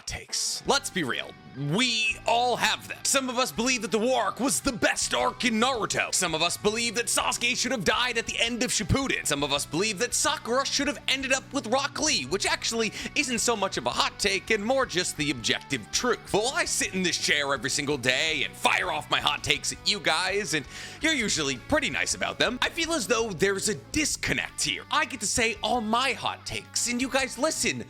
hot takes. Let's be real. We all have them. Some of us believe that the war arc was the best arc in Naruto. Some of us believe that Sasuke should have died at the end of Shippuden. Some of us believe that Sakura should have ended up with Rock Lee, which actually isn't so much of a hot take and more just the objective truth. But while I sit in this chair every single day and fire off my hot takes at you guys, and you're usually pretty nice about them, I feel as though there's a disconnect here. I get to say all my hot takes, and you guys listen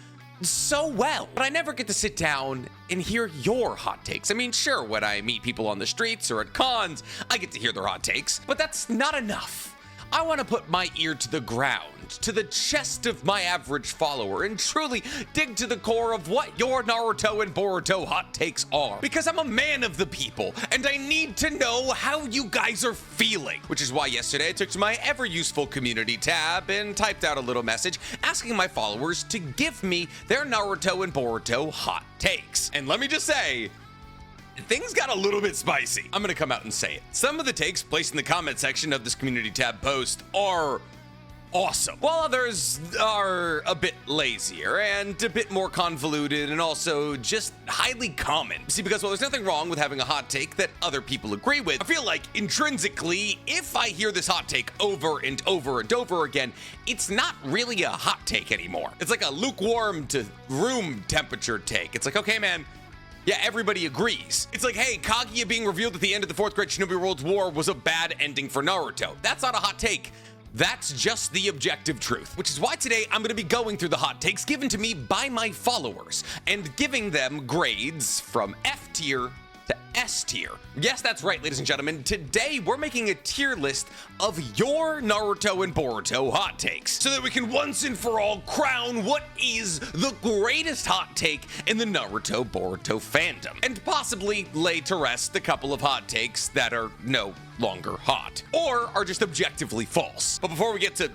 so well, but I never get to sit down and hear your hot takes. I mean, sure, when I meet people on the streets or at cons, I get to hear their hot takes, but that's not enough. I want to put my ear to the ground, to the chest of my average follower, and truly dig to the core of what your Naruto and Boruto hot takes are. Because I'm a man of the people, and I need to know how you guys are feeling. Which is why yesterday I took to my ever-useful community tab and typed out a little message asking my followers to give me their Naruto and Boruto hot takes. And let me just say, things got a little bit spicy. I'm gonna come out and say it. Some of the takes placed in the comment section of this community tab post are awesome, while others are a bit lazier and a bit more convoluted and also just highly common. See, because while there's nothing wrong with having a hot take that other people agree with, I feel like intrinsically, if I hear this hot take over and over and over again, it's not really a hot take anymore. It's like a lukewarm to room temperature take. It's like, okay, man, yeah, everybody agrees. It's like, hey, Kaguya being revealed at the end of the 4th Great Shinobi World War was a bad ending for Naruto. That's not a hot take. That's just the objective truth, which is why today I'm going to be going through the hot takes given to me by my followers and giving them grades from F tier to S tier. Yes, that's right, ladies and gentlemen. Today, we're making a tier list of your Naruto and Boruto hot takes so that we can once and for all crown what is the greatest hot take in the Naruto-Boruto fandom, and possibly lay to rest a couple of hot takes that are no longer hot or are just objectively false. But before we get to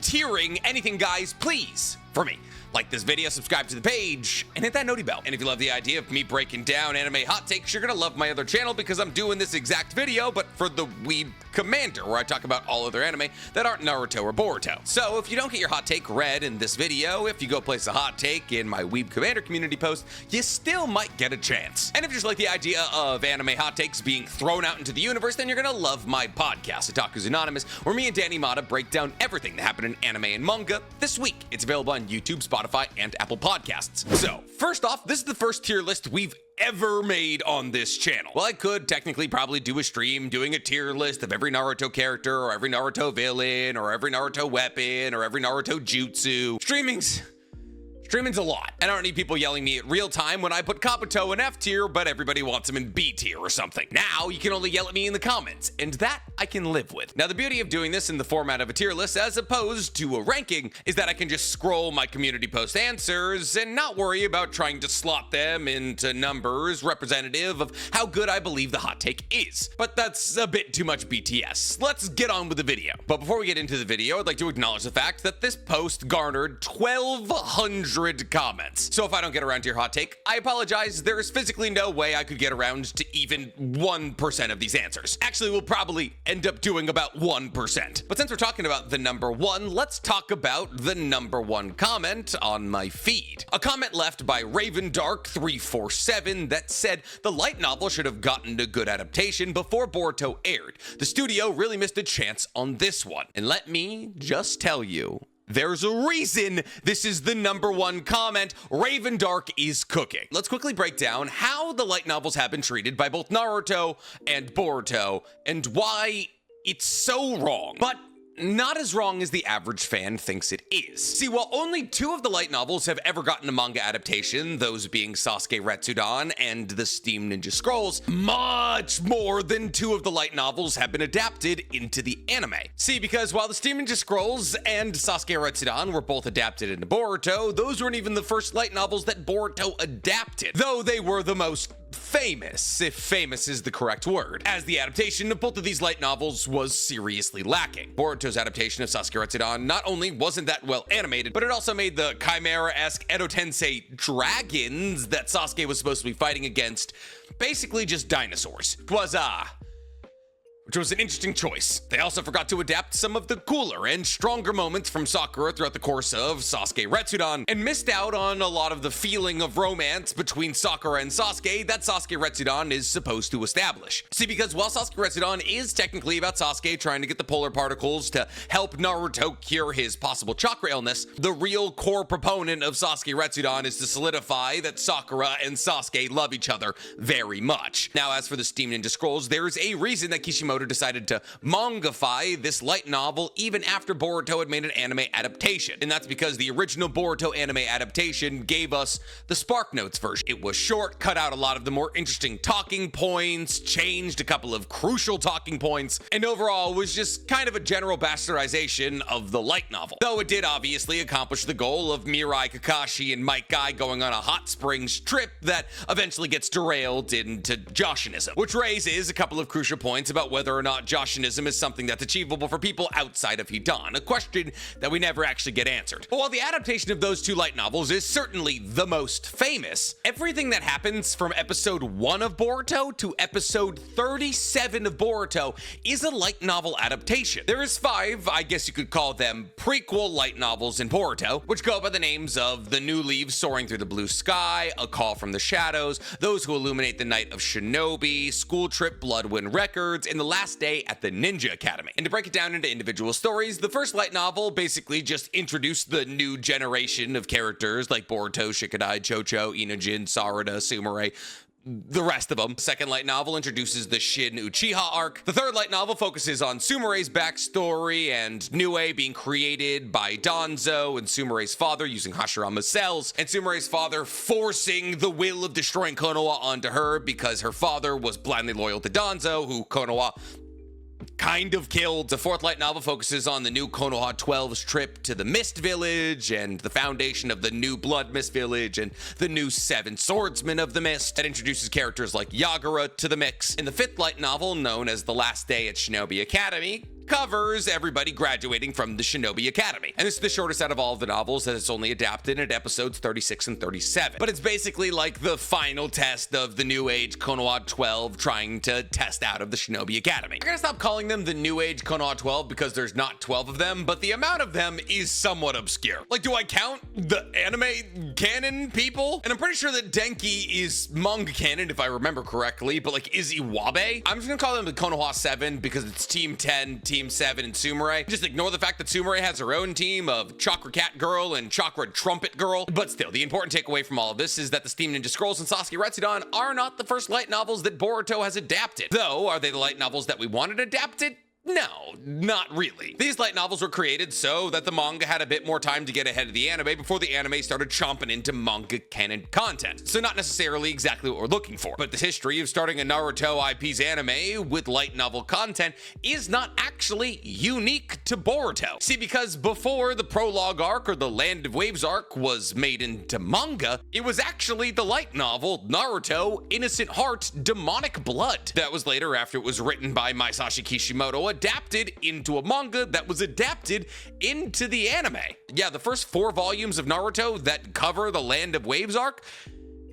tiering anything, guys, please, for me, like this video, subscribe to the page, and hit that noti bell. And if you love the idea of me breaking down anime hot takes, you're gonna love my other channel because I'm doing this exact video, but for the Weeb Commander, where I talk about all other anime that aren't Naruto or Boruto. So if you don't get your hot take read in this video, if you go place a hot take in my Weeb Commander community post, you still might get a chance. And if you just like the idea of anime hot takes being thrown out into the universe, then you're gonna love my podcast, Otaku's Anonymous, where me and Danny Mata break down everything that happened in anime and manga this week. It's available on YouTube, Spotify, and Apple Podcasts. So, first off, this is the first tier list we've ever made on this channel. Well, I could technically probably do a stream doing a tier list of every Naruto character, or every Naruto villain, or every Naruto weapon, or every Naruto jutsu. Streaming's a lot, and I don't need people yelling me at real time when I put Kabuto in F tier, but everybody wants him in B tier or something. Now, you can only yell at me in the comments, and that I can live with. Now, the beauty of doing this in the format of a tier list as opposed to a ranking is that I can just scroll my community post answers and not worry about trying to slot them into numbers representative of how good I believe the hot take is. But that's a bit too much BTS. Let's get on with the video. But before we get into the video, I'd like to acknowledge the fact that this post garnered 1,200 comments. So if I don't get around to your hot take, I apologize. There is physically no way I could get around to even 1% of these answers. Actually, we'll probably end up doing about 1%. But since we're talking about the number one, let's talk about the number one comment on my feed. A comment left by RavenDark347 that said the light novel should have gotten a good adaptation before Boruto aired. The studio really missed a chance on this one. And let me just tell you, there's a reason this is the number one comment. Raven Dark is cooking. Let's quickly break down how the light novels have been treated by both Naruto and Boruto and why it's so wrong. But not as wrong as the average fan thinks it is. See, while only 2 of the light novels have ever gotten a manga adaptation, those being Sasuke Retsudan and the Steam Ninja Scrolls, much more than 2 of the light novels have been adapted into the anime. See, because while the Steam Ninja Scrolls and Sasuke Retsudan were both adapted into Boruto, those weren't even the first light novels that Boruto adapted, though they were the most famous, if famous is the correct word, as the adaptation of both of these light novels was seriously lacking. Boruto's adaptation of Sasuke Retsudan not only wasn't that well animated, but it also made the Chimera-esque Edo Tensei dragons that Sasuke was supposed to be fighting against basically just dinosaurs. It was, which was an interesting choice. They also forgot to adapt some of the cooler and stronger moments from Sakura throughout the course of Sasuke Retsudan, and missed out on a lot of the feeling of romance between Sakura and Sasuke that Sasuke Retsudan is supposed to establish. See, because while Sasuke Retsudan is technically about Sasuke trying to get the polar particles to help Naruto cure his possible chakra illness, the real core proponent of Sasuke Retsudan is to solidify that Sakura and Sasuke love each other very much. Now, as for the Steam Ninja Scrolls, there's a reason that Kishimoto decided to mangafy this light novel even after Boruto had made an anime adaptation, and that's because the original Boruto anime adaptation gave us the Spark Notes version. It was short, cut out a lot of the more interesting talking points, changed a couple of crucial talking points, and overall was just kind of a general bastardization of the light novel. Though it did obviously accomplish the goal of Mirai, Kakashi, and Mike Guy going on a hot springs trip that eventually gets derailed into Joshinism, which raises a couple of crucial points about whether or not Joshinism is something that's achievable for people outside of Hidan, a question that we never actually get answered. But while the adaptation of those two light novels is certainly the most famous, everything that happens from episode 1 of Boruto to episode 37 of Boruto is a light novel adaptation. There is 5, I guess you could call them prequel light novels in Boruto, which go by the names of The New Leaves Soaring Through the Blue Sky, A Call from the Shadows, Those Who Illuminate the Night of Shinobi, School Trip Bloodwind Records, and The Last Day at the Ninja Academy. And to break it down into individual stories, the first light novel basically just introduced the new generation of characters like Boruto, Shikadai, Chocho, Inojin, Sarada, Sumire, the rest of them. The second light novel introduces the Shin Uchiha arc. The third light novel focuses on Sumire's backstory and Nue being created by Danzo and Sumire's father using Hashirama's cells, and Sumire's father forcing the will of destroying Konoha onto her because her father was blindly loyal to Danzo, who Konoha kind of killed. The fourth light novel focuses on the new Konoha 12's trip to the Mist Village and the foundation of the new Blood Mist Village and the new Seven Swordsmen of the Mist. That introduces characters like Yagura to the mix. And the fifth light novel, known as The Last Day at Shinobi Academy, covers everybody graduating from the Shinobi Academy. And this is the shortest out of all of the novels, as it's only adapted in episodes 36 and 37. But it's basically like the final test of the new age Konoha 12 trying to test out of the Shinobi Academy. I'm gonna stop calling them the new age Konoha 12 because there's not 12 of them, but the amount of them is somewhat obscure. Like, do I count the anime canon people? And I'm pretty sure that Denki is manga canon if I remember correctly, but like, is Iwabe? I'm just gonna call them the Konoha 7 because it's Team 10, Team 7, and Sumire. Just ignore the fact that Sumire has her own team of Chakra Cat Girl and Chakra Trumpet Girl. But still, the important takeaway from all of this is that the Steam Ninja Scrolls and Sasuke Retsudan are not the first light novels that Boruto has adapted. Though, are they the light novels that we wanted adapted? No, not really. These light novels were created so that the manga had a bit more time to get ahead of the anime before the anime started chomping into manga canon content. So not necessarily exactly what we're looking for. But the history of starting a Naruto IP's anime with light novel content is not actually unique to Boruto. See, because before the prologue arc or the Land of Waves arc was made into manga, it was actually the light novel Naruto Innocent Heart Demonic Blood that was later, after it was written by Masashi Kishimoto, adapted into a manga that was adapted into the anime. Yeah, the first 4 volumes of Naruto that cover the Land of Waves arc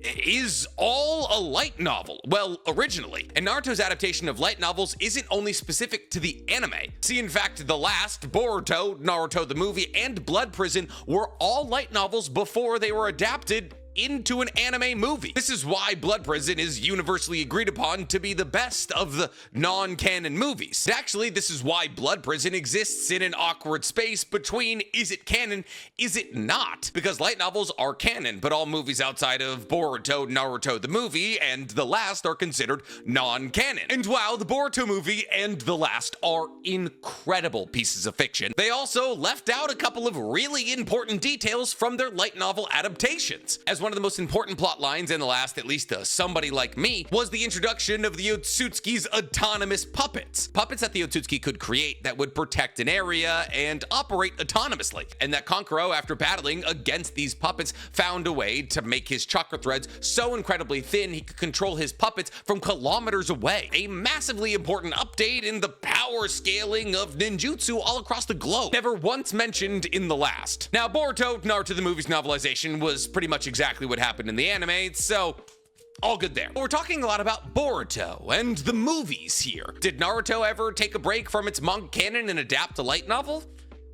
is all a light novel. Well, originally. And Naruto's adaptation of light novels isn't only specific to the anime. See, in fact, the last, Boruto, Naruto the movie, and Blood Prison were all light novels before they were adapted into an anime movie. This is why Blood Prison is universally agreed upon to be the best of the non-canon movies. Actually, this is why Blood Prison exists in an awkward space between is it canon, is it not? Because light novels are canon, but all movies outside of Boruto, Naruto the movie, and The Last are considered non-canon. And while the Boruto movie and The Last are incredible pieces of fiction, they also left out a couple of really important details from their light novel adaptations. As one of the most important plot lines in The Last, at least to somebody like me, was the introduction of the Otsutsuki's autonomous puppets. Puppets that the Otsutsuki could create that would protect an area and operate autonomously. And that Kankuro, after battling against these puppets, found a way to make his chakra threads so incredibly thin he could control his puppets from kilometers away. A massively important update in the power scaling of ninjutsu all across the globe, never once mentioned in The Last. Now, Boruto, Naruto the movie's novelization was pretty much exactly what happened in the anime, so all good there. But we're talking a lot about Boruto and the movies here. Did Naruto ever take a break from its manga canon and adapt a light novel?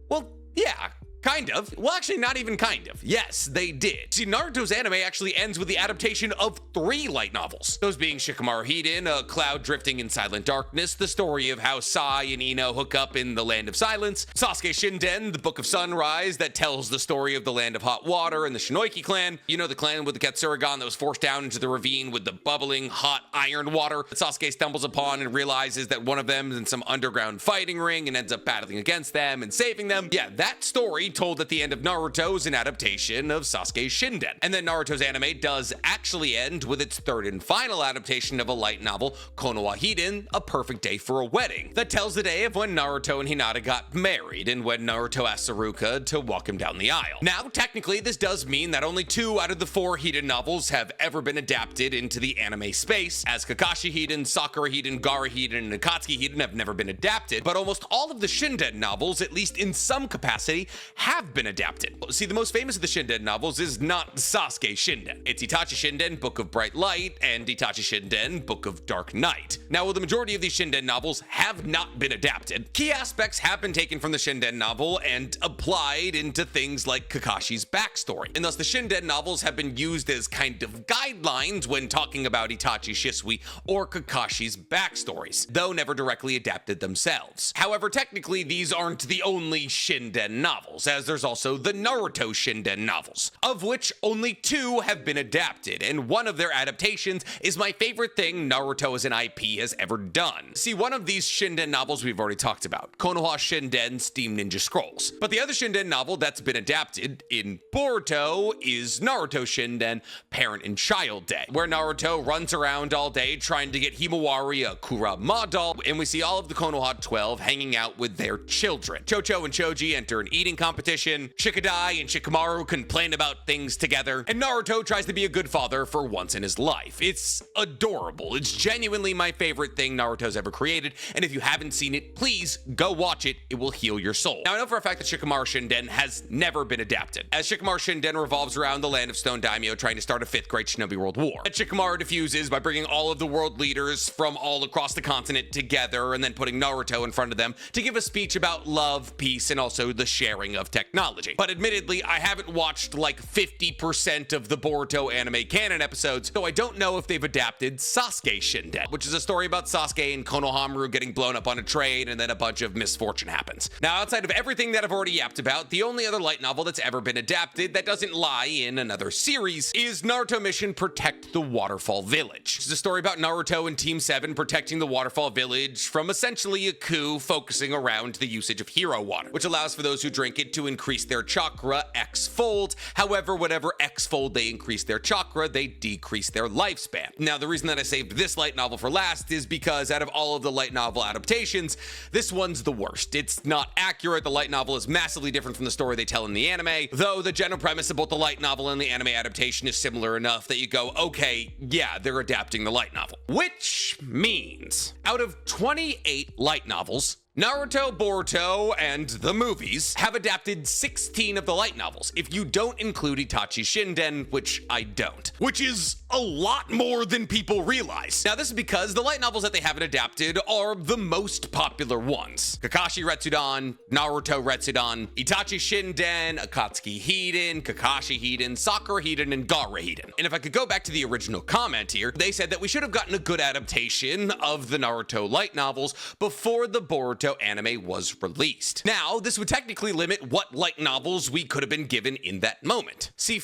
Well, yeah. Kind of. Well, actually, not even kind of. Yes, they did. See, Naruto's anime actually ends with the adaptation of 3 light novels. Those being Shikamaru Hiden, A Cloud Drifting in Silent Darkness, the story of how Sai and Ino hook up in the Land of Silence, Sasuke Shinden, the Book of Sunrise, that tells the story of the Land of Hot Water and the Shinoiki clan. You know, the clan with the Katsuragan that was forced down into the ravine with the bubbling hot iron water that Sasuke stumbles upon and realizes that one of them is in some underground fighting ring and ends up battling against them and saving them. Yeah, that story told at the end of Naruto is an adaptation of Sasuke Shinden. And then Naruto's anime does actually end with its 3rd and final adaptation of a light novel, Konoha Hiden, A Perfect Day for a Wedding, that tells the day of when Naruto and Hinata got married and when Naruto asked Saruka to walk him down the aisle. Now, technically, this does mean that only 2 out of the 4 Hiden novels have ever been adapted into the anime space, as Kakashi Hiden, Sakura Hiden, Gaara Hiden, and Akatsuki Hiden have never been adapted, but almost all of the Shinden novels, at least in some capacity, have been adapted. See, the most famous of the Shinden novels is not Sasuke Shinden. It's Itachi Shinden, Book of Bright Light, and Itachi Shinden, Book of Dark Night. Now, while the majority of these Shinden novels have not been adapted, key aspects have been taken from the Shinden novel and applied into things like Kakashi's backstory. And thus, the Shinden novels have been used as kind of guidelines when talking about Itachi, Shisui, or Kakashi's backstories, though never directly adapted themselves. However, technically, these aren't the only Shinden novels, as there's also the Naruto Shinden novels, of which only 2 have been adapted, and one of their adaptations is my favorite thing Naruto as an IP has ever done. See, one of these Shinden novels we've already talked about, Konoha Shinden Steam Ninja Scrolls. But the other Shinden novel that's been adapted in Boruto is Naruto Shinden Parent and Child Day, where Naruto runs around all day trying to get Himawari a Kurama doll, and we see all of the Konoha 12 hanging out with their children. Chocho and Choji enter an eating competition, Shikadai and Shikamaru complain about things together, and Naruto tries to be a good father for once in his life. It's adorable. It's genuinely my favorite thing Naruto's ever created, and if you haven't seen it, please go watch it. It will heal your soul. Now, I know for a fact that Shikamaru Shinden has never been adapted, as Shikamaru Shinden revolves around the land of Stone Daimyo trying to start a 5th Great Shinobi World War. And Shikamaru diffuses by bringing all of the world leaders from all across the continent together and then putting Naruto in front of them to give a speech about love, peace, and also the sharing of technology. But admittedly, I haven't watched like 50% of the Boruto anime canon episodes, so I don't know if they've adapted Sasuke Shinden, which is a story about Sasuke and Konohamaru getting blown up on a train and then a bunch of misfortune happens. Now, outside of everything that I've already yapped about, the only other light novel that's ever been adapted that doesn't lie in another series is Naruto Mission Protect the Waterfall Village. It's a story about Naruto and Team 7 protecting the Waterfall Village from essentially a coup focusing around the usage of hero water, which allows for those who drink it to increase their chakra X-fold. However, whatever X-fold they increase their chakra, they decrease their lifespan. Now, the reason that I saved this light novel for last is because out of all of the light novel adaptations, this one's the worst. It's not accurate. The light novel is massively different from the story they tell in the anime, though the general premise of both the light novel and the anime adaptation is similar enough that you go, okay, yeah, they're adapting the light novel. Which means, out of 28 light novels, Naruto, Boruto, and the movies have adapted 16 of the light novels, if you don't include Itachi Shinden, which I don't, which is a lot more than people realize. Now, this is because the light novels that they haven't adapted are the most popular ones. Kakashi Retsudan, Naruto Retsudan, Itachi Shinden, Akatsuki Hiden, Kakashi Hiden, Sakura Hiden, and Gaara Hiden. And if I could go back to the original comment here, they said that we should have gotten a good adaptation of the Naruto light novels before the Boruto anime was released. Now, this would technically limit what light novels we could have been given in that moment. See,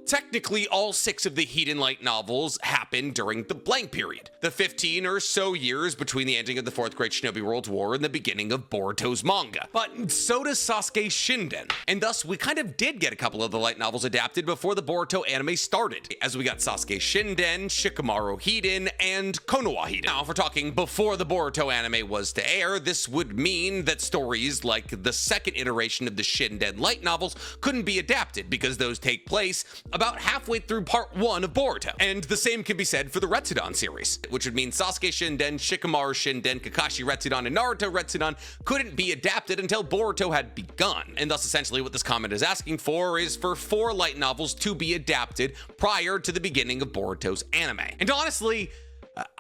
technically all 6 of the Hiden light novels happened during the blank period, the 15 or so years between the ending of the 4th Great Shinobi World War and the beginning of Boruto's manga. But so does Sasuke Shinden, and thus we kind of did get a couple of the light novels adapted before the Boruto anime started, as we got Sasuke Shinden, Shikamaru Hiden, and Konoha Hiden. Now, if we're talking before the Boruto anime was to air, fair, this would mean that stories like the second iteration of the Shinden light novels couldn't be adapted because those take place about halfway through part 1 of Boruto. And the same can be said for the Retsudan series, which would mean Sasuke Shinden, Shikamaru Shinden, Kakashi Retsudan, and Naruto Retsudan couldn't be adapted until Boruto had begun. And thus essentially what this comment is asking for is for 4 light novels to be adapted prior to the beginning of Boruto's anime. And honestly,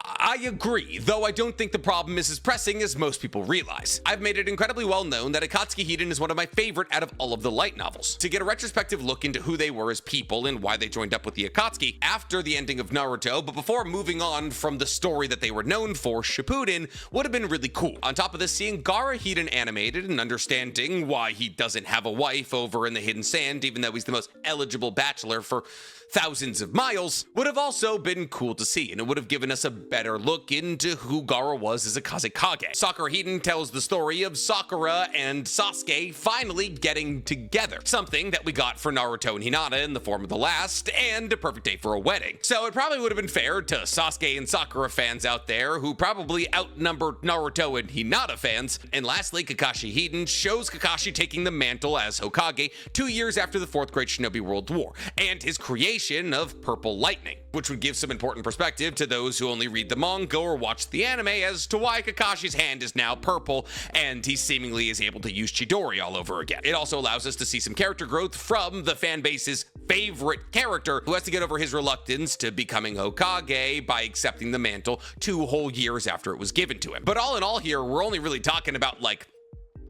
I agree, though I don't think the problem is as pressing as most people realize. I've made it incredibly well known that Akatsuki Hiden is one of my favorite out of all of the light novels. To get a retrospective look into who they were as people and why they joined up with the Akatsuki after the ending of Naruto, but before moving on from the story that they were known for, Shippuden, would have been really cool. On top of this, seeing Gaara Hiden animated and understanding why he doesn't have a wife over in the Hidden Sand, even though he's the most eligible bachelor for thousands of miles, would have also been cool to see, and it would have given us a better look into who Gaara was as a Kazekage. Sakura Hiden tells the story of Sakura and Sasuke finally getting together, something that we got for Naruto and Hinata in the form of the last, and a perfect day for a wedding. So it probably would have been fair to Sasuke and Sakura fans out there who probably outnumber Naruto and Hinata fans. And lastly, Kakashi Hiden shows Kakashi taking the mantle as Hokage 2 years after the 4th Great Shinobi World War, and his creation of Purple Lightning, which would give some important perspective to those who only read the manga or watch the anime as to why Kakashi's hand is now purple and he seemingly is able to use Chidori all over again. It also allows us to see some character growth from the fan base's favorite character who has to get over his reluctance to becoming Hokage by accepting the mantle 2 whole years after it was given to him. But all in all here, we're only really talking about like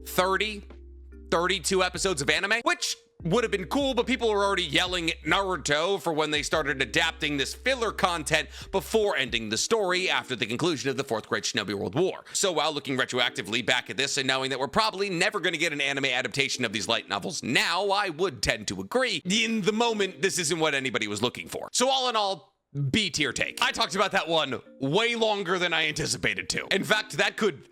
32 episodes of anime, which would have been cool, but people were already yelling at Naruto for when they started adapting this filler content before ending the story after the conclusion of the 4th Great Shinobi World War. So while looking retroactively back at this and knowing that we're probably never going to get an anime adaptation of these light novels now, I would tend to agree. In the moment, this isn't what anybody was looking for. So all in all, B tier take. I talked about that one way longer than I anticipated to. In fact, that could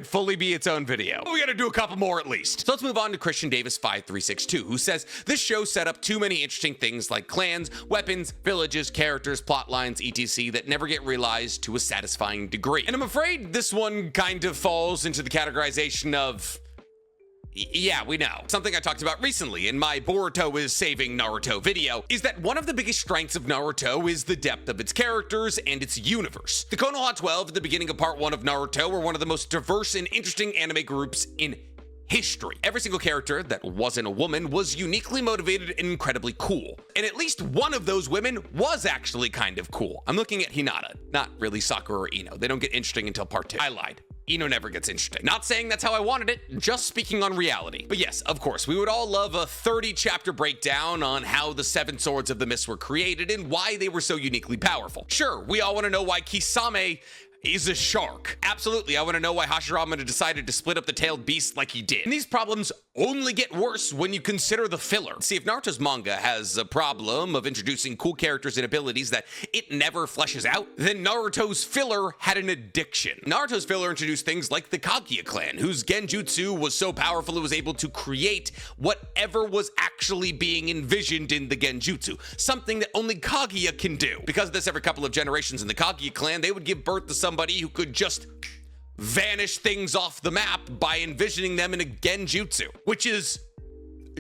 fully be its own video. We gotta do a couple more at least. So let's move on to Christian Davis 5362, who says this show set up too many interesting things like clans, weapons, villages, characters, plot lines, etc. that never get realized to a satisfying degree. And I'm afraid this one kind of falls into the categorization of yeah, we know. Something I talked about recently in my Boruto is saving Naruto video is that one of the biggest strengths of Naruto is the depth of its characters and its universe. The Konoha 12 at the beginning of part 1 of Naruto were one of the most diverse and interesting anime groups in history. Every single character that wasn't a woman was uniquely motivated and incredibly cool. And at least one of those women was actually kind of cool. I'm looking at Hinata, not really Sakura or Ino. They don't get interesting until part 2. I lied. Ino never gets interesting. Not saying that's how I wanted it, just speaking on reality. But yes, of course, we would all love a 30-chapter breakdown on how the 7 Swords of the Mist were created and why they were so uniquely powerful. Sure, we all want to know why Kisame is a shark. Absolutely, I want to know why Hashirama decided to split up the tailed beast like he did. And these problems only get worse when you consider the filler. See, if Naruto's manga has a problem of introducing cool characters and abilities that it never fleshes out, then Naruto's filler had an addiction. Naruto's filler introduced things like the Kaguya clan, whose genjutsu was so powerful it was able to create whatever was actually being envisioned in the genjutsu, something that only Kaguya can do. Because of this, every couple of generations in the Kaguya clan, they would give birth to somebody who could just vanish things off the map by envisioning them in a genjutsu, which is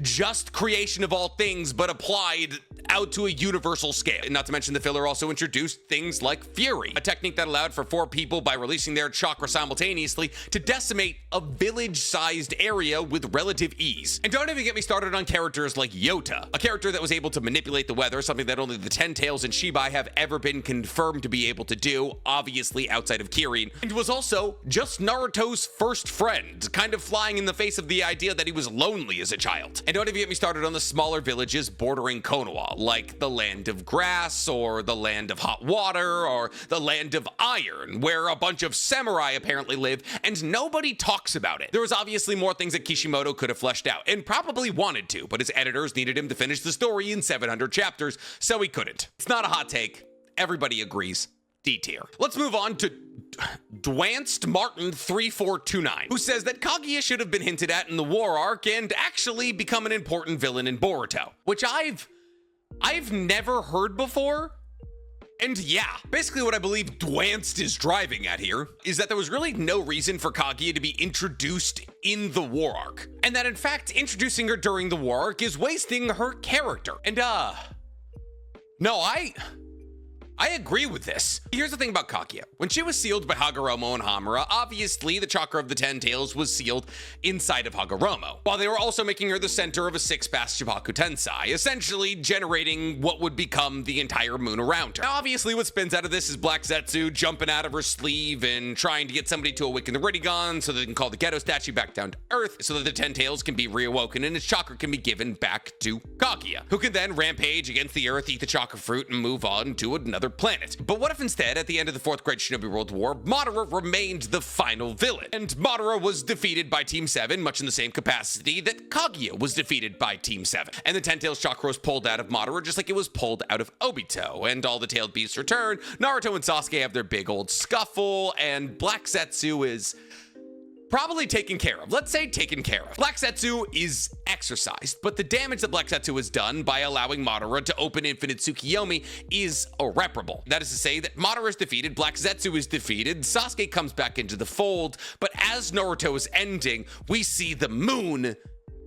just creation of all things, but applied out to a universal scale. And not to mention the filler also introduced things like Fury, a technique that allowed for 4 people by releasing their chakra simultaneously to decimate a village-sized area with relative ease. And don't even get me started on characters like Yota, a character that was able to manipulate the weather, something that only the 10 Tails and Shibai have ever been confirmed to be able to do, obviously outside of Kirin, and was also just Naruto's first friend, kind of flying in the face of the idea that he was lonely as a child. And don't even get me started on the smaller villages bordering Konoha, like the Land of Grass, or the Land of Hot Water, or the Land of Iron, where a bunch of samurai apparently live, and nobody talks about it. There was obviously more things that Kishimoto could have fleshed out, and probably wanted to, but his editors needed him to finish the story in 700 chapters, so he couldn't. It's not a hot take. Everybody agrees. D tier. Let's move on to Dwanced Martin 3429, who says that Kaguya should have been hinted at in the war arc and actually become an important villain in Boruto, which I've never heard before, And yeah, basically what I believe Dwanced is driving at here is that there was really no reason for Kaguya to be introduced in the war arc. And that in fact, introducing her during the war arc is wasting her character. And no, I agree with this. Here's the thing about Kaguya. When she was sealed by Hagoromo and Hamura, obviously the chakra of the Ten Tails was sealed inside of Hagoromo, while they were also making her the center of a six-pass Shibbaku Tensei, essentially generating what would become the entire moon around her. Now, obviously what spins out of this is Black Zetsu jumping out of her sleeve and trying to get somebody to awaken the Rinnegan so they can call the Ghetto statue back down to Earth so that the Ten Tails can be reawoken and its chakra can be given back to Kaguya, who can then rampage against the Earth, eat the chakra fruit, and move on to another planet. But what if instead, at the end of the Fourth Great Shinobi World War, Madara remained the final villain, and Madara was defeated by Team 7, much in the same capacity that Kaguya was defeated by Team 7. And the Ten Tails chakra was pulled out of Madara just like it was pulled out of Obito, and all the tailed beasts return, Naruto and Sasuke have their big old scuffle, and Black Zetsu is probably taken care of. Let's say taken care of. Black Zetsu is exorcised, but the damage that Black Zetsu has done by allowing Madara to open Infinite Tsukiyomi is irreparable. That is to say that Madara is defeated, Black Zetsu is defeated, Sasuke comes back into the fold, but as Naruto is ending, we see the moon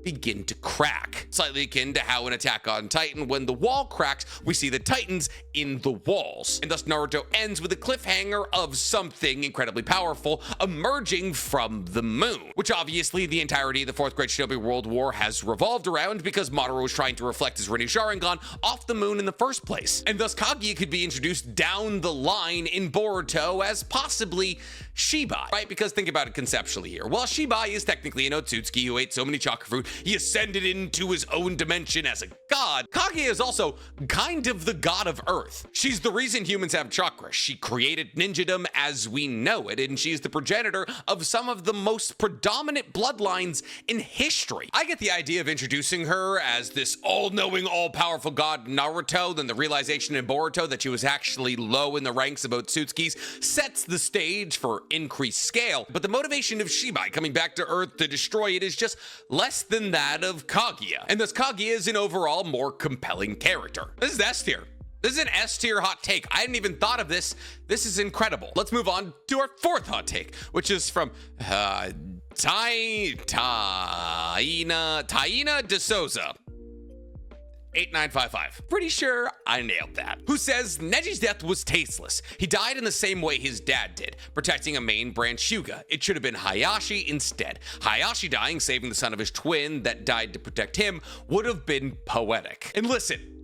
begin to crack. Slightly akin to how in Attack on Titan, when the wall cracks, we see the Titans in the walls. And thus Naruto ends with a cliffhanger of something incredibly powerful emerging from the moon, which obviously the entirety of the Fourth Great Shinobi World War has revolved around because Madara was trying to reflect his Rinne Sharingan off the moon in the first place. And thus Kaguya could be introduced down the line in Boruto as possibly Shibai, right? Because think about it conceptually here. While Shibai is technically an Otsutsuki who ate so many chakra fruit, he ascended into his own dimension as a god, Kaguya is also kind of the god of Earth. She's the reason humans have chakra. She created ninjadom as we know it, and she's the progenitor of some of the most predominant bloodlines in history. I get the idea of introducing her as this all-knowing, all-powerful god Naruto, then the realization in Boruto that she was actually low in the ranks of Otsutskis sets the stage for increased scale, but the motivation of Shibai coming back to Earth to destroy it is just less than that of Kaguya, and thus Kaguya is an overall more compelling character. This is S tier. This is an S tier hot take. I hadn't even thought of this. This is incredible. Let's move on to our fourth hot take, which is from Taina de Souza. 8955. Pretty sure I nailed that. Who says Neji's death was tasteless. He died in the same way his dad did, protecting a main branch Hyuga. It should have been Hayashi instead. Hayashi dying, saving the son of his twin that died to protect him, would have been poetic. And listen,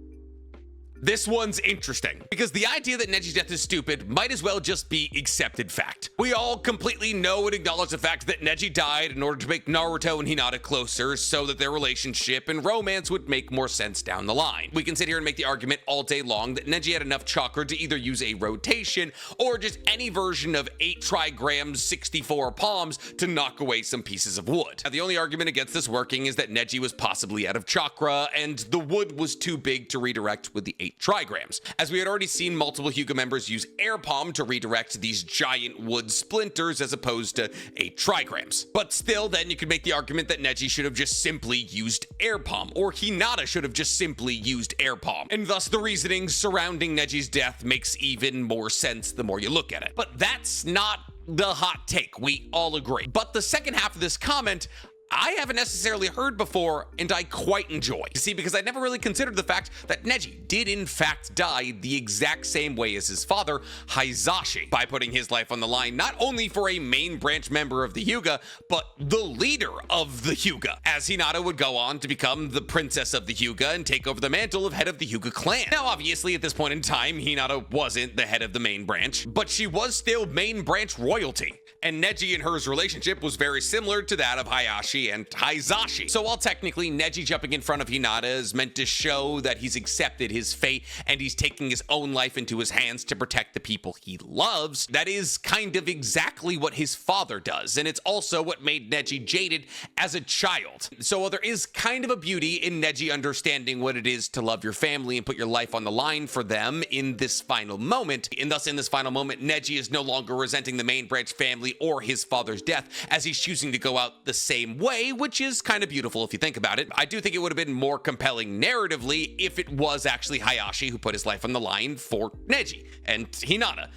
this one's interesting, because the idea that Neji's death is stupid might as well just be accepted fact. We all completely know and acknowledge the fact that Neji died in order to make Naruto and Hinata closer so that their relationship and romance would make more sense down the line. We can sit here and make the argument all day long that Neji had enough chakra to either use a rotation or just any version of 8 trigrams, 64 palms to knock away some pieces of wood. Now, the only argument against this working is that Neji was possibly out of chakra and the wood was too big to redirect with the 8 trigrams, as we had already seen multiple Hyuga members use air palm to redirect these giant wood splinters as opposed to 8 trigrams. But still, then you could make the argument that Neji should have just simply used air palm, or Hinata should have just simply used air palm, and thus the reasoning surrounding Neji's death makes even more sense the more you look at it. But that's not the hot take, we all agree. But the second half of this comment, I haven't necessarily heard before, and I quite enjoy. You see, because I never really considered the fact that Neji did in fact die the exact same way as his father, Hizashi, by putting his life on the line not only for a main branch member of the Hyuga, but the leader of the Hyuga, as Hinata would go on to become the princess of the Hyuga and take over the mantle of head of the Hyuga clan. Now, obviously, at this point in time, Hinata wasn't the head of the main branch, but she was still main branch royalty. And Neji and hers relationship was very similar to that of Hayashi and Hizashi. So while technically Neji jumping in front of Hinata is meant to show that he's accepted his fate and he's taking his own life into his hands to protect the people he loves, that is kind of exactly what his father does. And it's also what made Neji jaded as a child. So while there is kind of a beauty in Neji understanding what it is to love your family and put your life on the line for them in this final moment, and thus in this final moment, Neji is no longer resenting the main branch family or his father's death, as he's choosing to go out the same way way, which is kind of beautiful if you think about it. I do think it would have been more compelling narratively if it was actually Hayashi who put his life on the line for Neji and Hinata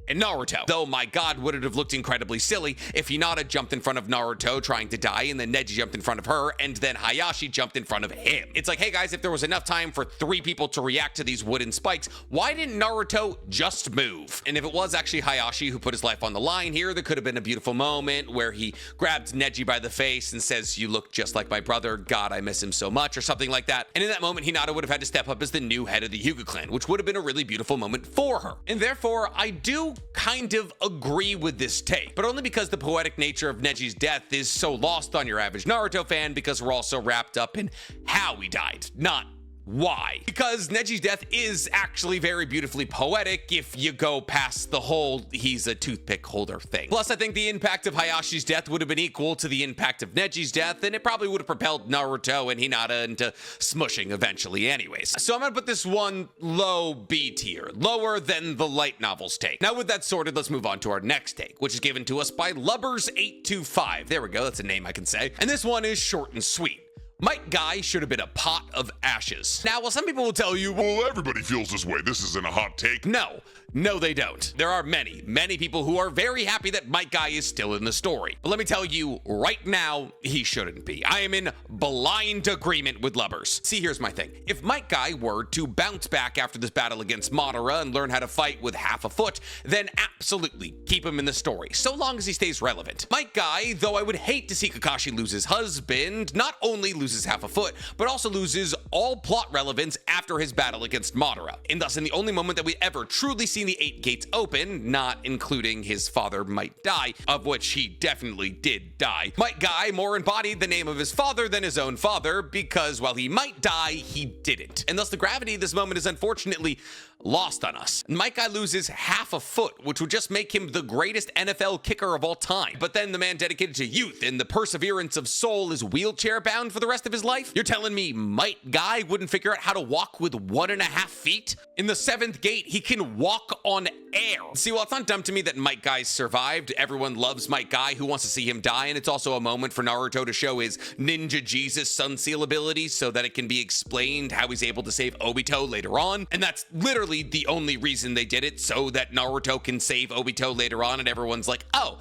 and Naruto. Though, my god, would it have looked incredibly silly if Hinata jumped in front of Naruto trying to die, and then Neji jumped in front of her, and then Hayashi jumped in front of him. It's like, hey guys, if there was enough time for 3 people to react to these wooden spikes, why didn't Naruto just move? And if it was actually Hayashi who put his life on the line here, there could have been a beautiful moment where he grabbed Neji by the face and says, "You look just like my brother, god, I miss him so much," or something like that. And in that moment, Hinata would have had to step up as the new head of the Hyuga clan, which would have been a really beautiful moment for her. And therefore, I do kind of agree with this take, but only because the poetic nature of Neji's death is so lost on your average Naruto fan, because we're also wrapped up in how he died, not why. Because Neji's death is actually very beautifully poetic if you go past the whole he's a toothpick holder thing. Plus, I think the impact of Hayashi's death would have been equal to the impact of Neji's death, and it probably would have propelled Naruto and Hinata into smushing eventually anyways. So I'm gonna put this one low B tier, lower than the light novels take. Now with that sorted, let's move on to our next take, which is given to us by Lubbers825. There we go, that's a name I can say. And this one is short and sweet. Might Guy should have been a pot of ashes. Now, while some people will tell you, well, everybody feels this way, this isn't a hot take. No, they don't. There are many people who are very happy that Might Guy is still in the story. But let me tell you, right now, he shouldn't be. I am in blind agreement with Lubbers. See, here's my thing. If Might Guy were to bounce back after this battle against Madara and learn how to fight with half a foot, then absolutely keep him in the story, so long as he stays relevant. Might Guy, though I would hate to see Kakashi lose his husband, not only loses half a foot, but also loses all plot relevance after his battle against Madara. And thus, in the only moment that we ever truly see the 8 gates open, not including his father might die, of which he definitely did die, Might Guy more embodied the name of his father than his own father, because while he might die, he didn't. And thus the gravity of this moment is unfortunately lost on us. Might Guy loses half a foot, which would just make him the greatest NFL kicker of all time. But then the man dedicated to youth and the perseverance of soul is wheelchair bound for the rest of his life? You're telling me Might Guy wouldn't figure out how to walk with 1.5 feet? In the 7th gate, he can walk on air. See, while it's not dumb to me that Might Guy survived, everyone loves Might Guy, who wants to see him die, and it's also a moment for Naruto to show his Ninja Jesus Sun Seal ability so that it can be explained how he's able to save Obito later on. And that's literally the only reason they did it, so that Naruto can save Obito later on, and everyone's like, oh,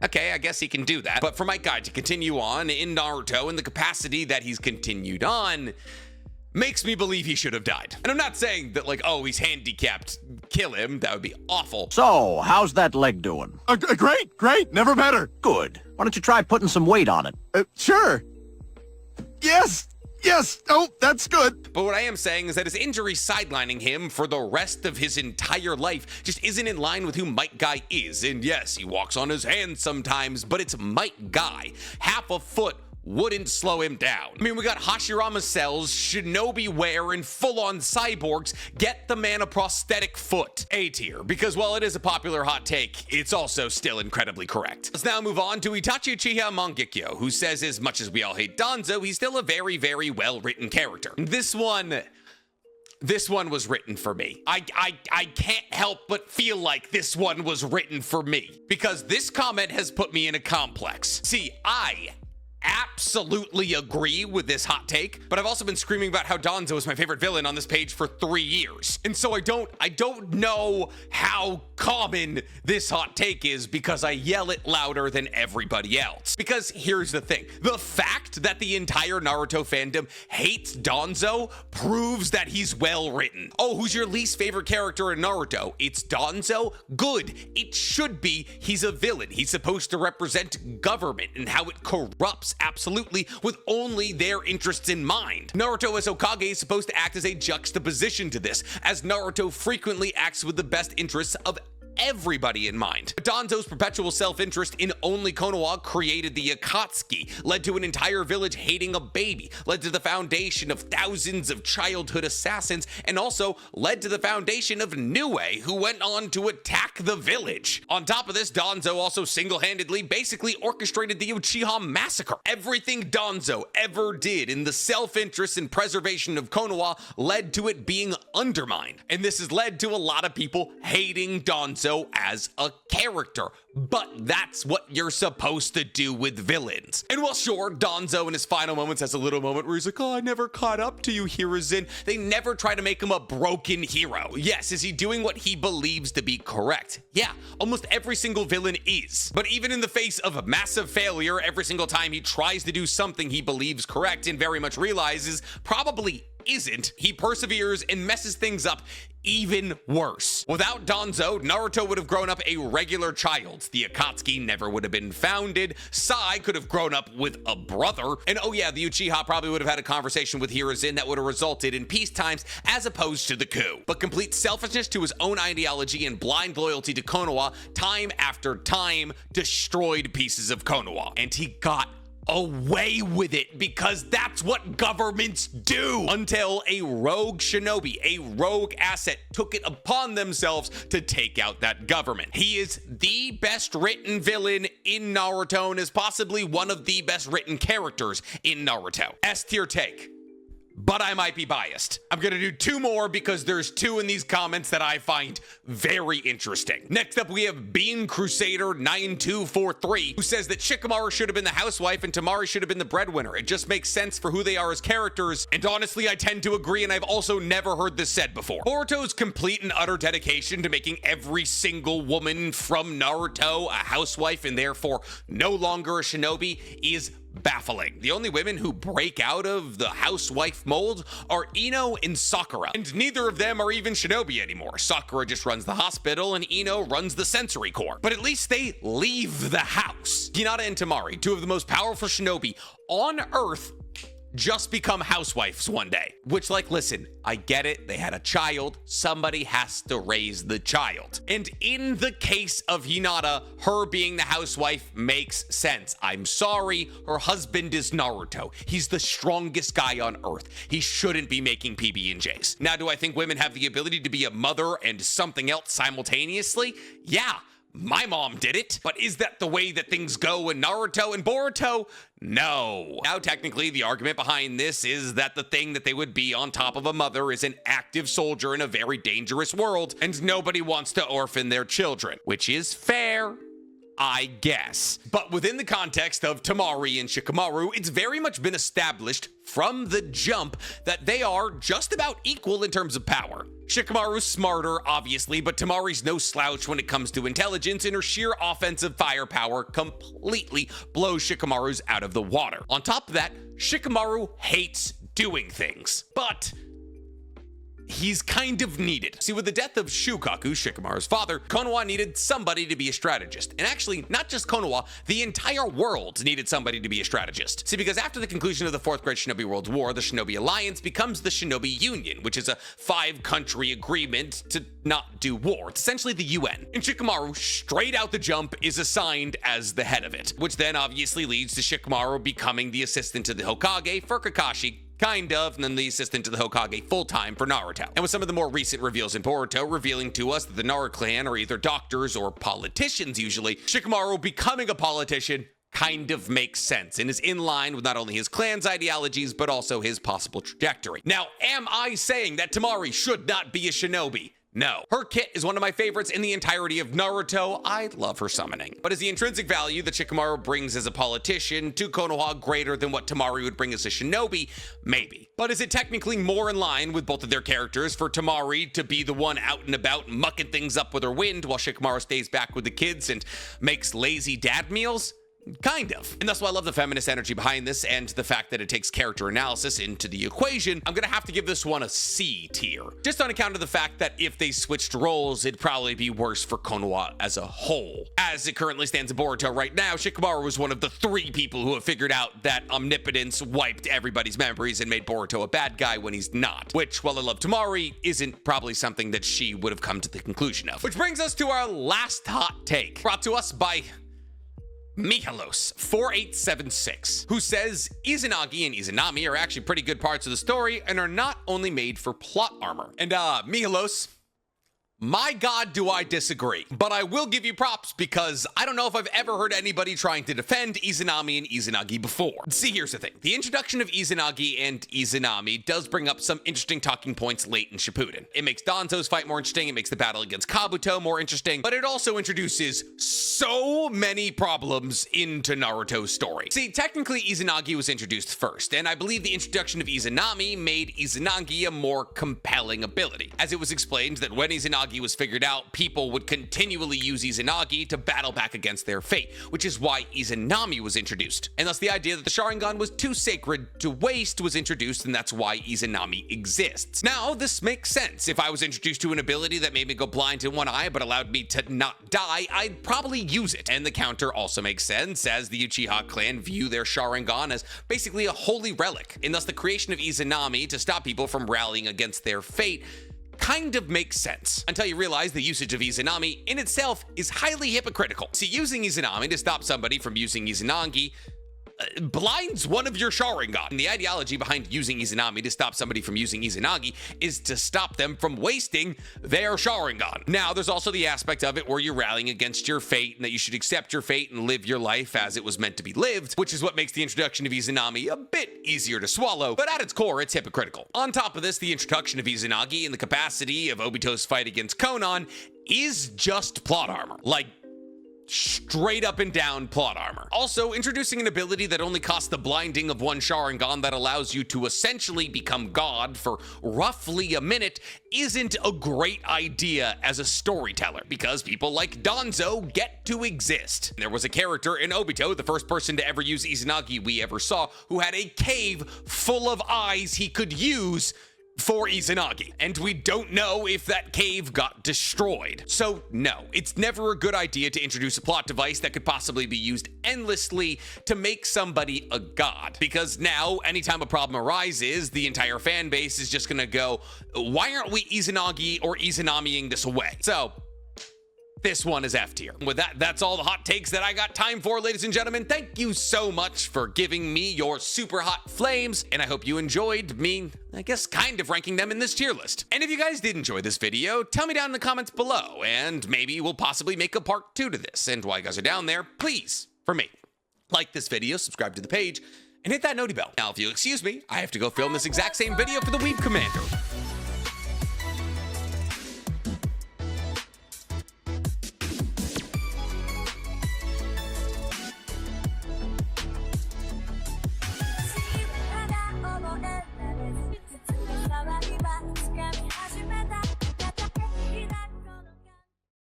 okay, I guess he can do that. But for Might Guy to continue on in Naruto in the capacity that he's continued on makes me believe he should have died. And I'm not saying that, like, oh, he's handicapped, kill him, that would be awful. So, how's that leg doing? Great, never better. Good. Why don't you try putting some weight on it? Sure. Yes, oh, that's good. But what I am saying is that his injury sidelining him for the rest of his entire life just isn't in line with who Might Guy is. And yes, he walks on his hands sometimes, but it's Might Guy. Half a foot wouldn't slow him down. I mean, we got Hashirama cells, Shinobi wear, and full-on cyborgs. Get the man a prosthetic foot. A tier, because while it is a popular hot take, it's also still incredibly correct. Let's now move on to Itachi Uchiha Mangekyo, who says as much as we all hate Danzo, he's still a very, very well-written character. This one was written for me. I can't help but feel like this one was written for me, because this comment has put me in a complex. See, I absolutely agree with this hot take, but I've also been screaming about how Danzo is my favorite villain on this page for 3 years. And so I don't know how common this hot take is, because I yell it louder than everybody else. Because here's the thing, the fact that the entire Naruto fandom hates Danzo proves that he's well written. Oh, who's your least favorite character in Naruto? It's Danzo? Good. It should be. He's a villain. He's supposed to represent government and how it corrupts absolutely with only their interests in mind. Naruto as Hokage is supposed to act as a juxtaposition to this, as Naruto frequently acts with the best interests of everybody in mind. But Danzo's perpetual self-interest in only Konoha created the Akatsuki, led to an entire village hating a baby, led to the foundation of thousands of childhood assassins, and also led to the foundation of Nue, who went on to attack the village. On top of this, Danzo also single-handedly basically orchestrated the Uchiha massacre. Everything Danzo ever did in the self-interest and preservation of Konoha led to it being undermined. And this has led to a lot of people hating Danzo Danzo as a character, but that's what you're supposed to do with villains. And while sure, Danzo in his final moments has a little moment where he's like, oh, I never caught up to you, Hiruzen, they never try to make him a broken hero. Yes, is he doing what he believes to be correct? Yeah, almost every single villain is. But even in the face of massive failure, every single time he tries to do something he believes correct and very much realizes probably isn't, he perseveres and messes things up even worse. Without Danzo, Naruto would have grown up a regular child. The Akatsuki never would have been founded. Sai could have grown up with a brother. And oh yeah, the Uchiha probably would have had a conversation with Hiruzen that would have resulted in peace times as opposed to the coup. But complete selfishness to his own ideology and blind loyalty to Konoha time after time destroyed pieces of Konoha. And he got away with it because that's what governments do, until a rogue shinobi, a rogue asset, took it upon themselves to take out that government. He is the best written villain in Naruto and is possibly one of the best written characters in Naruto. S tier take, but I might be biased. I'm gonna do two more because there's two in these comments that I find very interesting. Next up, we have Bean Crusader 9243, who says that Shikamaru should have been the housewife and Temari should have been the breadwinner. It just makes sense for who they are as characters, and honestly, I tend to agree, and I've also never heard this said before. Boruto's complete and utter dedication to making every single woman from Naruto a housewife and therefore no longer a shinobi is baffling. The only women who break out of the housewife mold are Ino and Sakura, and neither of them are even shinobi anymore. Sakura just runs the hospital and Ino runs the sensory core, but at least they leave the house. Hinata and Temari, two of the most powerful shinobi on Earth, just become housewives one day. Which, like, listen, I get it. They had a child. Somebody has to raise the child. And in the case of Hinata, her being the housewife makes sense. I'm sorry, her husband is Naruto. He's the strongest guy on Earth. He shouldn't be making PB&Js. Now, do I think women have the ability to be a mother and something else simultaneously? Yeah. My mom did it, but is that the way that things go in Naruto and Boruto? No. Now, technically, the argument behind this is that the thing that they would be on top of a mother is an active soldier in a very dangerous world, and nobody wants to orphan their children, which is fair, I guess. But within the context of Temari and Shikamaru, it's very much been established from the jump that they are just about equal in terms of power. Shikamaru's smarter, obviously, but Temari's no slouch when it comes to intelligence, and her sheer offensive firepower completely blows Shikamaru's out of the water. On top of that, Shikamaru hates doing things, but he's kind of needed. See, with the death of Shukaku, Shikamaru's father, Konoha needed somebody to be a strategist. And actually, not just Konoha, the entire world needed somebody to be a strategist. See, because after the conclusion of the Fourth Great Shinobi World War, the Shinobi Alliance becomes the Shinobi Union, which is a 5-country agreement to not do war. It's essentially the UN. And Shikamaru, straight out the jump, is assigned as the head of it, which then obviously leads to Shikamaru becoming the assistant to the Hokage for Kakashi, kind of, and then the assistant to the Hokage full-time for Naruto. And with some of the more recent reveals in Boruto revealing to us that the Naru clan are either doctors or politicians usually, Shikamaru becoming a politician kind of makes sense and is in line with not only his clan's ideologies, but also his possible trajectory. Now, am I saying that Temari should not be a shinobi? No. Her kit is one of my favorites in the entirety of Naruto. I love her summoning. But is the intrinsic value that Shikamaru brings as a politician to Konoha greater than what Temari would bring as a shinobi? Maybe. But is it technically more in line with both of their characters for Temari to be the one out and about mucking things up with her wind while Shikamaru stays back with the kids and makes lazy dad meals? Kind of. And that's why I love the feminist energy behind this and the fact that it takes character analysis into the equation. I'm gonna have to give this one a C tier. Just on account of the fact that if they switched roles, it'd probably be worse for Konoha as a whole. As it currently stands in Boruto right now, Shikamaru was one of the 3 people who have figured out that omnipotence wiped everybody's memories and made Boruto a bad guy when he's not. Which, while I love Temari, isn't probably something that she would have come to the conclusion of. Which brings us to our last hot take, brought to us by Mihalos4876, who says Izanagi and Izanami are actually pretty good parts of the story and are not only made for plot armor. And Mihalos, My God, do I disagree. But I will give you props because I don't know if I've ever heard anybody trying to defend Izanami and Izanagi before. See, here's the thing. The introduction of Izanagi and Izanami does bring up some interesting talking points late in Shippuden. It makes Danzo's fight more interesting, it makes the battle against Kabuto more interesting, but it also introduces so many problems into Naruto's story. See, technically Izanagi was introduced first, and I believe the introduction of Izanami made Izanagi a more compelling ability, as it was explained that when Izanagi was figured out, people would continually use Izanagi to battle back against their fate, which is why Izanami was introduced. And thus the idea that the Sharingan was too sacred to waste was introduced, and that's why Izanami exists. Now, this makes sense. If I was introduced to an ability that made me go blind in one eye but allowed me to not die, I'd probably use it. And the counter also makes sense, as the Uchiha clan view their Sharingan as basically a holy relic, and thus the creation of Izanami to stop people from rallying against their fate kind of makes sense, until you realize the usage of Izanami in itself is highly hypocritical. See, using Izanami to stop somebody from using Izanagi blinds one of your Sharingan. And the ideology behind using Izanami to stop somebody from using Izanagi is to stop them from wasting their Sharingan. Now, there's also the aspect of it where you're rallying against your fate and that you should accept your fate and live your life as it was meant to be lived, which is what makes the introduction of Izanami a bit easier to swallow, but at its core, it's hypocritical. On top of this, the introduction of Izanagi and the capacity of Obito's fight against Konan is just plot armor. Like, straight up and down plot armor. Also, introducing an ability that only costs the blinding of one Sharingan that allows you to essentially become God for roughly a minute isn't a great idea as a storyteller, because people like Danzo get to exist. There was a character in Obito, the first person to ever use Izanagi we ever saw, who had a cave full of eyes he could use for Izanagi, and we don't know if that cave got destroyed. So no, it's never a good idea to introduce a plot device that could possibly be used endlessly to make somebody a god, because now anytime a problem arises, the entire fan base is just gonna go, why aren't we Izanagi or Izanamiing this away? So this one is F tier. With that, that's all the hot takes that I got time for, ladies and gentlemen. Thank you so much for giving me your super hot flames, and I hope you enjoyed me, I guess, kind of ranking them in this tier list. And if you guys did enjoy this video, tell me down in the comments below, and maybe we'll possibly make a part 2 to this. And while you guys are down there, please, for me, like this video, subscribe to the page, and hit that noti bell. Now, if you'll excuse me, I have to go film this exact same video for the Weeb Commander.